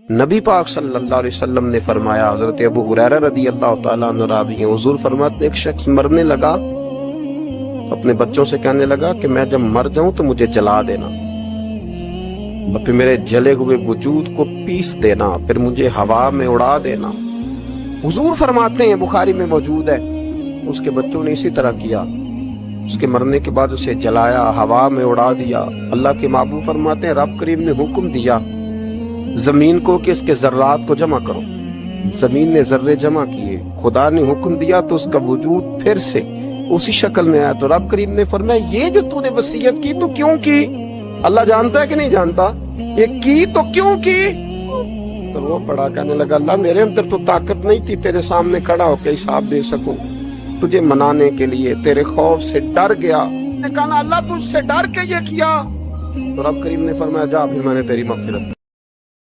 नबी पाक सल्लल्लाहु अलैहि वसल्लम ने फरमाया, हजरत अबू हुरैरा रदी अल्लाह तआला अन्हु रावी हैं, हुजूर फरमाते एक शख्स मरने लगा तो अपने बच्चों से कहने लगा कि मैं जब मर जाऊं तो मुझे जला देना, फिर मेरे जले हुए वजूद को पीस देना, फिर मुझे हवा में उड़ा देना। हुजूर फरमाते हैं, बुखारी में मौजूद है, उसके बच्चों ने इसी तरह किया। उसके मरने के बाद उसे जलाया, हवा में उड़ा दिया। अल्लाह के महबूब फरमाते हैं, रब करीम ने हुक्म दिया जमीन को कि इसके जर्रात को जमा करो। जमीन ने जर्रे जमा किए, खुदा ने हुक्म दिया तो उसका वजूद फिर से उसी शक्ल में आया। तो रब करीम ने फरमाया, ये जो तूने वसीयत की तो क्यों की? अल्लाह जानता है कि नहीं जानता? ये की तो क्यों की? तो वो पड़ा कहने लगा, अल्लाह मेरे अंदर तो ताकत नहीं थी तेरे सामने खड़ा होकर हिसाब दे सकूं, तुझे मनाने के लिए तेरे खौफ से डर गया। कहा अल्लाह तुझसे डर के ये किया। तो रब करीम ने फरमाया, जा फिर मैंने तेरी मगफिरत